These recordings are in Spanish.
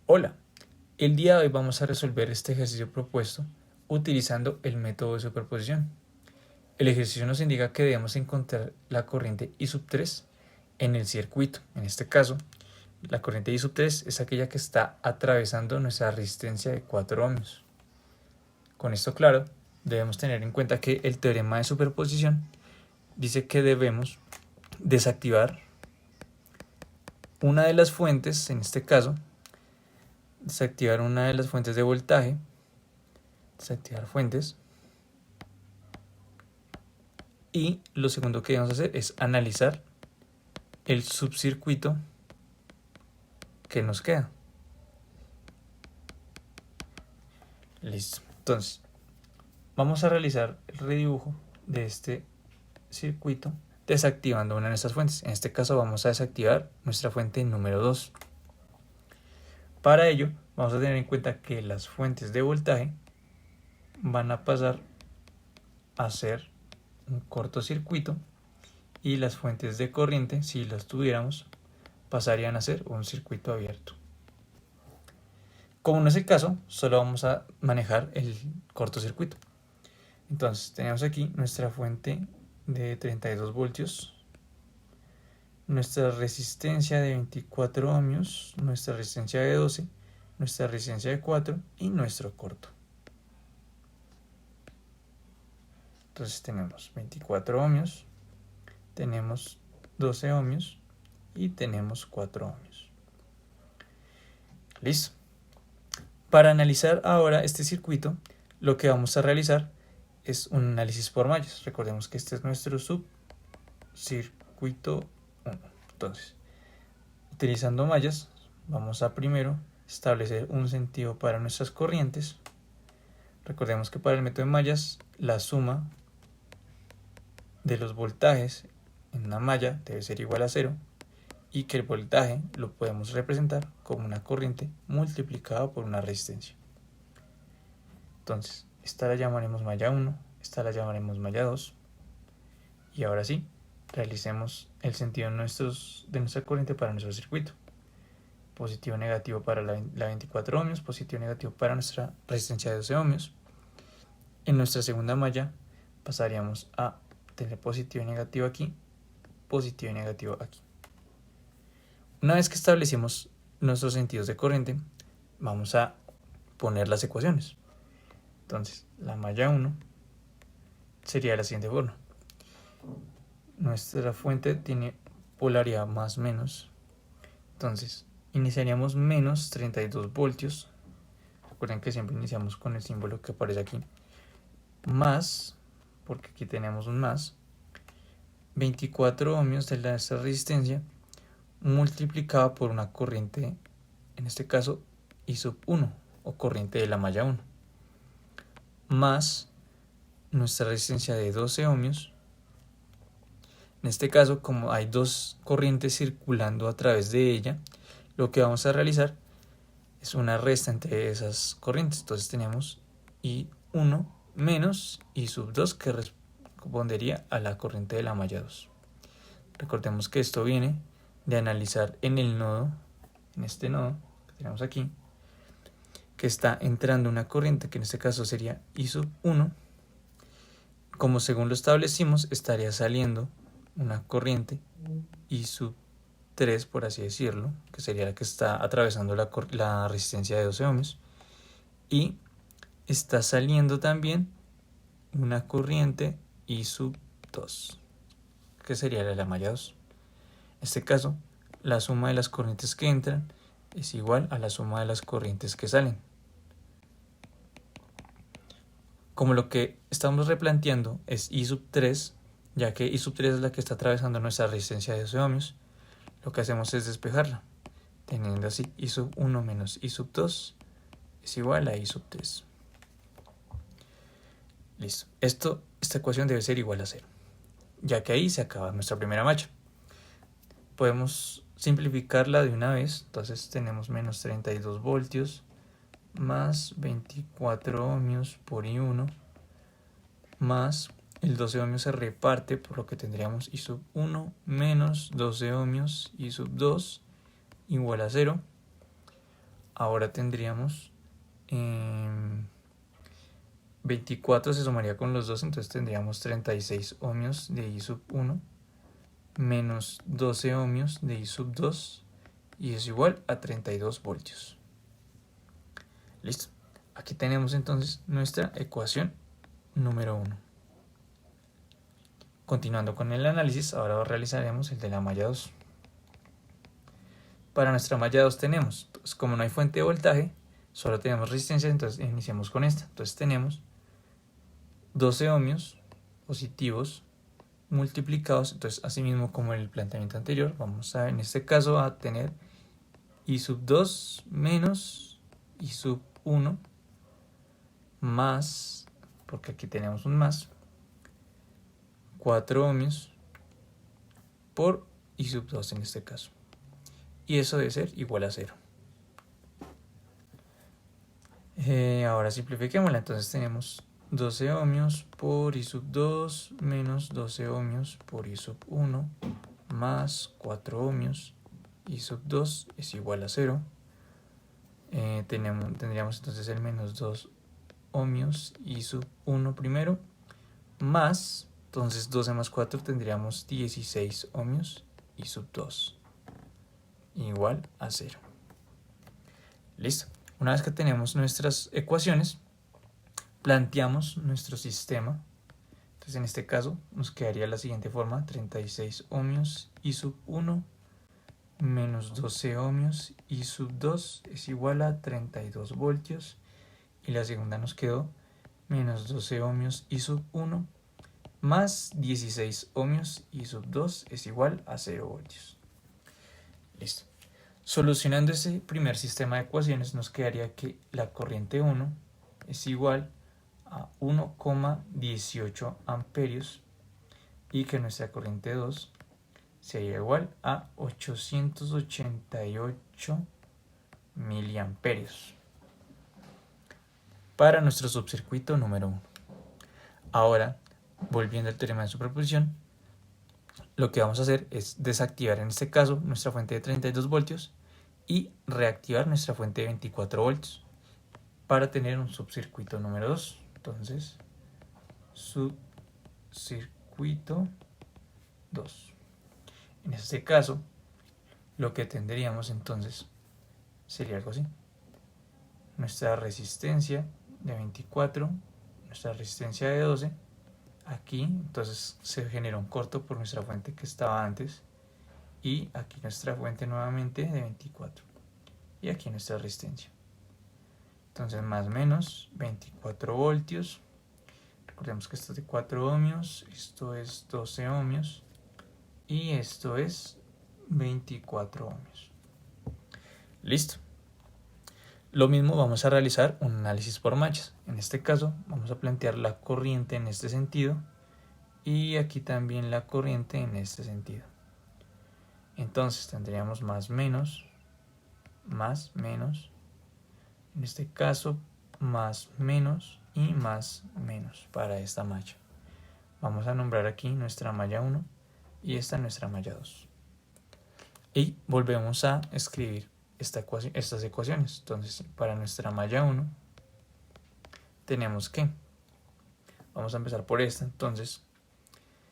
Hola, el día de hoy vamos a resolver este ejercicio propuesto utilizando el método de superposición. El ejercicio nos indica que debemos encontrar la corriente I sub 3 en el circuito. En este caso, la corriente I sub 3 es aquella que está atravesando nuestra resistencia de 4 ohmios. Con esto claro, debemos tener en cuenta que el teorema de superposición dice que debemos desactivar una de las fuentes, en este caso, desactivar una de las fuentes de voltaje, desactivar fuentes. Y lo segundo que debemos hacer es analizar el subcircuito que nos queda. Listo. Entonces, vamos a realizar el redibujo de este circuito desactivando una de nuestras fuentes. En este caso vamos a desactivar nuestra fuente número 2. Para ello, vamos a tener en cuenta que las fuentes de voltaje van a pasar a ser un cortocircuito y las fuentes de corriente, si las tuviéramos, pasarían a ser un circuito abierto. Como no es el caso, solo vamos a manejar el cortocircuito. Entonces tenemos aquí nuestra fuente de 32 voltios, nuestra resistencia de 24 ohmios, nuestra resistencia de 12, nuestra resistencia de 4 y nuestro corto. Entonces tenemos 24 ohmios, tenemos 12 ohmios y tenemos 4 ohmios. Listo. Para analizar ahora este circuito, lo que vamos a realizar es un análisis por mallas. Recordemos que este es nuestro subcircuito 1. Entonces, utilizando mallas, vamos a primero establecer un sentido para nuestras corrientes. Recordemos que para el método de mallas, la suma de los voltajes en una malla debe ser igual a 0 y que el voltaje lo podemos representar como una corriente multiplicada por una resistencia. Entonces, esta la llamaremos malla 1, esta la llamaremos malla 2 y ahora sí, realicemos el sentido de nuestra corriente para nuestro circuito. Positivo negativo para la 24 ohmios, positivo negativo para nuestra resistencia de 12 ohmios. En nuestra segunda malla pasaríamos a tener positivo y negativo aquí, positivo y negativo aquí. Una vez que establecimos nuestros sentidos de corriente, vamos a poner las ecuaciones. Entonces, la malla 1 sería de la siguiente forma. Nuestra fuente tiene polaridad más menos. Entonces, iniciaríamos menos 32 voltios. Recuerden que siempre iniciamos con el símbolo que aparece aquí. Más, porque aquí tenemos un más, 24 ohmios de nuestra resistencia multiplicado por una corriente, en este caso I sub 1 o corriente de la malla 1, más nuestra resistencia de 12 ohmios. En este caso, como hay dos corrientes circulando a través de ella, lo que vamos a realizar es una resta entre esas corrientes. Entonces tenemos I1 menos I sub 2 que respondería a la corriente de la malla 2. Recordemos que esto viene de analizar en el nodo, en este nodo que tenemos aquí, que está entrando una corriente que en este caso sería I sub 1. Como según lo establecimos, estaría saliendo una corriente I sub 3, por así decirlo, que sería la que está atravesando la resistencia de 12 ohmios. Y está saliendo también una corriente I sub 2, que sería la de la malla 2. En este caso, la suma de las corrientes que entran es igual a la suma de las corrientes que salen. Como lo que estamos replanteando es I sub 3, ya que I sub 3 es la que está atravesando nuestra resistencia de 12 ohmios, lo que hacemos es despejarla, teniendo así I sub 1 menos I sub 2 es igual a I sub 3. Listo. Esta ecuación debe ser igual a 0, ya que ahí se acaba nuestra primera malla. Podemos simplificarla de una vez. Entonces tenemos menos 32 voltios más 24 ohmios por I1 más el 12 ohmios se reparte, por lo que tendríamos I sub 1 menos 12 ohmios I sub 2 igual a 0. ahora tendríamos 24 se sumaría con los dos, entonces tendríamos 36 ohmios de I sub 1 menos 12 ohmios de I sub 2 y es igual a 32 voltios. Listo. Aquí tenemos entonces nuestra ecuación número 1. Continuando con el análisis, ahora realizaremos el de la malla 2. Para nuestra malla 2 tenemos, pues como no hay fuente de voltaje, solo tenemos resistencia, entonces iniciamos con esta. Entonces tenemos 12 ohmios positivos multiplicados, entonces así mismo como en el planteamiento anterior, vamos a en este caso a tener I sub 2 menos I sub 1 más, porque aquí tenemos un más, 4 ohmios por I sub 2 en este caso. Y eso debe ser igual a 0. Ahora simplifiquémosla, entonces tenemos 12 ohmios por I sub 2 menos 12 ohmios por I sub 1 más 4 ohmios I sub 2 es igual a 0. Tendríamos entonces el menos 2 ohmios I sub 1 primero más, entonces 12 más 4 tendríamos 16 ohmios I sub 2 igual a 0. Listo. Una vez que tenemos nuestras ecuaciones, planteamos nuestro sistema. Entonces en este caso nos quedaría la siguiente forma: 36 ohmios I sub 1 menos 12 ohmios I sub 2 es igual a 32 voltios. Y la segunda nos quedó menos 12 ohmios I sub 1 más 16 ohmios I sub 2 es igual a 0 voltios. Listo. Solucionando ese primer sistema de ecuaciones nos quedaría que la corriente 1 es igual a 1,18 amperios y que nuestra corriente 2 sería igual a 888 miliamperios para nuestro subcircuito número 1. Ahora, volviendo al teorema de superposición, lo que vamos a hacer es desactivar en este caso nuestra fuente de 32 voltios y reactivar nuestra fuente de 24 voltios para tener un subcircuito número 2. Entonces, subcircuito 2. En este caso, lo que tendríamos entonces sería algo así. Nuestra resistencia de 24, nuestra resistencia de 12. Aquí entonces se genera un corto por nuestra fuente que estaba antes. Y aquí nuestra fuente nuevamente de 24. Y aquí nuestra resistencia. Entonces más o menos 24 voltios. Recordemos que esto es de 4 ohmios. Esto es 12 ohmios. Y esto es 24 ohmios. Listo. Lo mismo vamos a realizar un análisis por manchas. En este caso vamos a plantear la corriente en este sentido. Y aquí también la corriente en este sentido. Entonces tendríamos más menos, en este caso más menos y más menos para esta malla. Vamos a nombrar aquí nuestra malla 1 y esta nuestra malla 2. Y volvemos a escribir estas ecuaciones. Entonces para nuestra malla 1 tenemos que, vamos a empezar por esta, entonces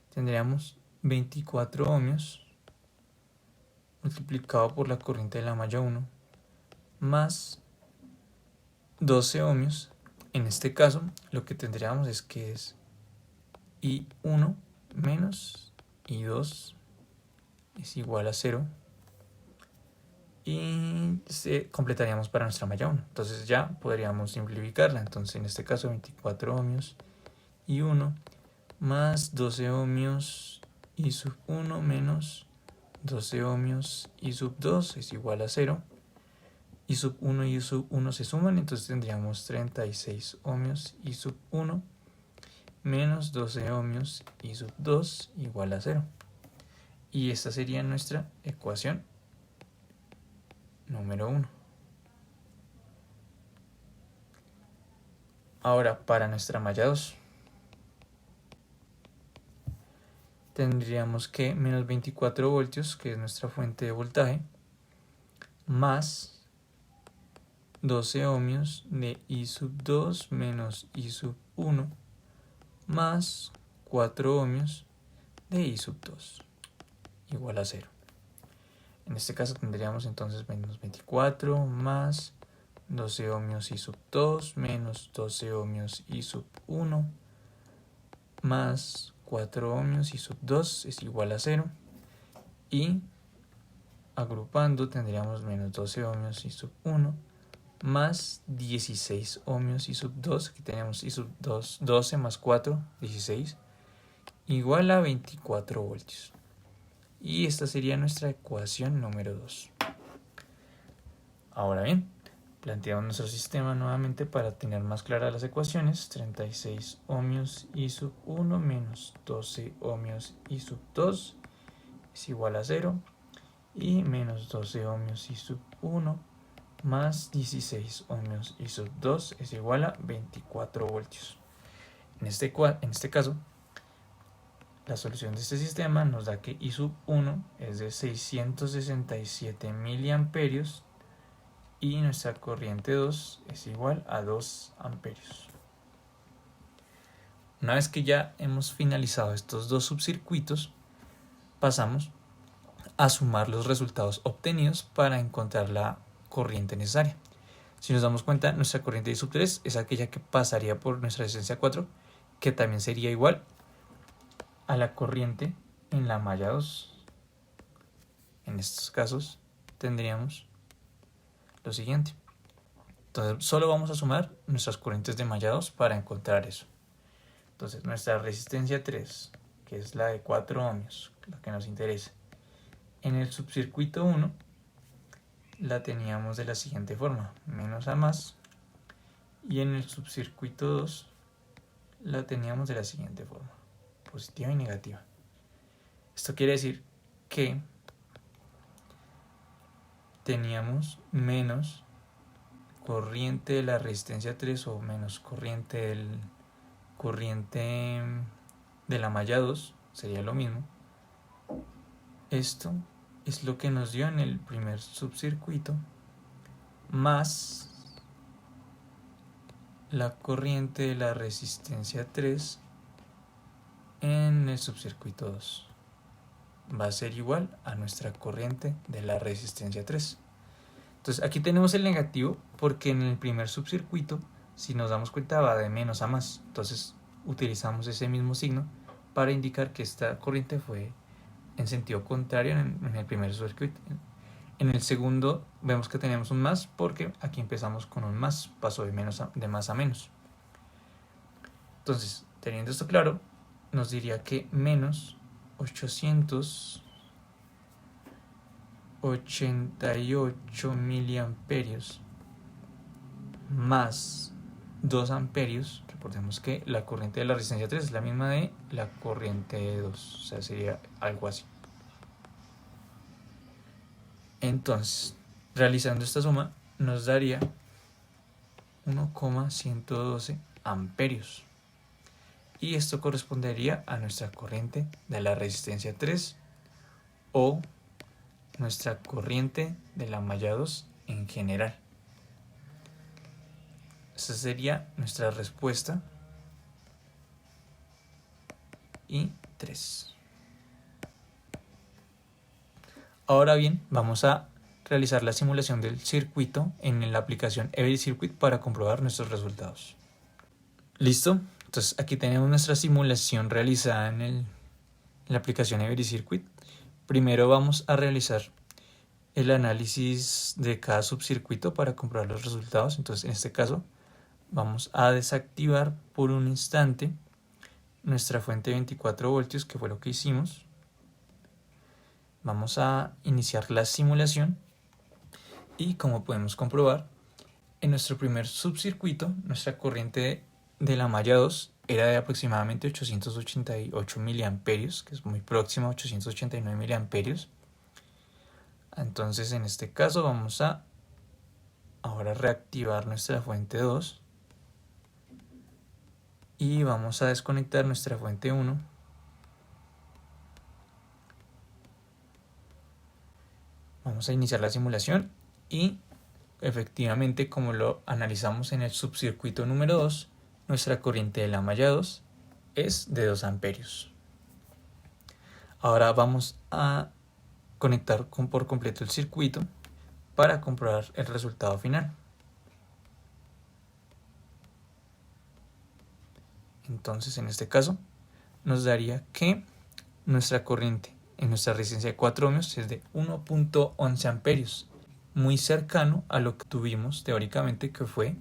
tendríamos 24 ohmios multiplicado por la corriente de la malla 1 más 12 ohmios. En este caso lo que tendríamos es que es I1 menos I2 es igual a 0 y completaríamos para nuestra malla 1. Entonces ya podríamos simplificarla. Entonces en este caso 24 ohmios I1 más 12 ohmios I sub 1 menos 12 ohmios I sub 2 es igual a 0. I sub 1 y I sub 1 se suman, entonces tendríamos 36 ohmios I sub 1 menos 12 ohmios I sub 2 igual a 0. Y esta sería nuestra ecuación número 1. Ahora para nuestra malla 2 tendríamos que menos 24 voltios, que es nuestra fuente de voltaje, más 12 ohmios de I sub 2 menos I sub 1 más 4 ohmios de I sub 2 igual a 0. En este caso tendríamos entonces menos 24 más 12 ohmios I sub 2 menos 12 ohmios I sub 1 más 4 ohmios I sub 2 es igual a 0. Y agrupando tendríamos menos 12 ohmios I sub 1 más 16 ohmios I sub 2. Aquí tenemos I sub 2, 12 más 4, 16, igual a 24 voltios. Y esta sería nuestra ecuación número 2. Ahora bien, planteamos nuestro sistema nuevamente para tener más claras las ecuaciones. 36 ohmios I sub 1 menos 12 ohmios I sub 2 es igual a 0. Y menos 12 ohmios I sub 1 más 16 ohmios I sub 2 es igual a 24 voltios. En este caso, la solución de este sistema nos da que I sub 1 es de 667 miliamperios y nuestra corriente 2 es igual a 2 amperios. Una vez que ya hemos finalizado estos dos subcircuitos, pasamos a sumar los resultados obtenidos para encontrar la corriente necesaria. Si nos damos cuenta, nuestra corriente I sub 3 es aquella que pasaría por nuestra resistencia 4, que también sería igual a la corriente en la malla 2. En estos casos tendríamos lo siguiente. Entonces solo vamos a sumar nuestras corrientes de malla 2 para encontrar eso. Entonces nuestra resistencia 3, que es la de 4 ohmios, la que nos interesa, en el subcircuito 1 la teníamos de la siguiente forma, menos A más, y en el subcircuito 2 la teníamos de la siguiente forma, positiva y negativa. Esto quiere decir que teníamos menos corriente de la resistencia 3 o menos corriente de la malla 2, sería lo mismo. Esto es lo que nos dio en el primer subcircuito, más la corriente de la resistencia 3 en el subcircuito 2. Va a ser igual a nuestra corriente de la resistencia 3. Entonces aquí tenemos el negativo porque en el primer subcircuito, si nos damos cuenta, va de menos a más. Entonces utilizamos ese mismo signo para indicar que esta corriente fue en sentido contrario en el primer circuito. En el segundo vemos que tenemos un más porque aquí empezamos con un más, pasó de más a menos. Entonces, teniendo esto claro, nos diría que menos 888 miliamperios más 2 amperios. Recordemos que la corriente de la resistencia 3 es la misma de la corriente de 2, o sea, sería algo así. Entonces, realizando esta suma, nos daría 1,112 amperios. Y esto correspondería a nuestra corriente de la resistencia 3 o nuestra corriente de la malla 2 en general. Esa sería nuestra respuesta. Y 3. Ahora bien, vamos a realizar la simulación del circuito en la aplicación Every Circuit para comprobar nuestros resultados. ¿Listo? Entonces aquí tenemos nuestra simulación realizada en la aplicación Every Circuit. Primero vamos a realizar el análisis de cada subcircuito para comprobar los resultados. Entonces en este caso vamos a desactivar por un instante nuestra fuente de 24 voltios, que fue lo que hicimos. Vamos a iniciar la simulación y, como podemos comprobar, en nuestro primer subcircuito nuestra corriente de la malla 2 era de aproximadamente 888 miliamperios, que es muy próxima a 889 miliamperios. Entonces en este caso vamos a ahora reactivar nuestra fuente 2 y vamos a desconectar nuestra fuente 1. Vamos a iniciar la simulación y efectivamente, como lo analizamos en el subcircuito número 2, nuestra corriente de la malla 2 es de 2 amperios. Ahora vamos a conectar por completo el circuito para comprobar el resultado final. Entonces, en este caso, nos daría que nuestra corriente en nuestra resistencia de 4 ohmios es de 1.11 amperios, muy cercano a lo que tuvimos teóricamente, que fue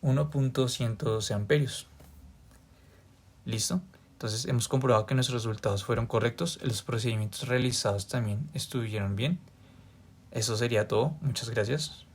1.112 amperios. ¿Listo? Entonces hemos comprobado que nuestros resultados fueron correctos, los procedimientos realizados también estuvieron bien. Eso sería todo. Muchas gracias.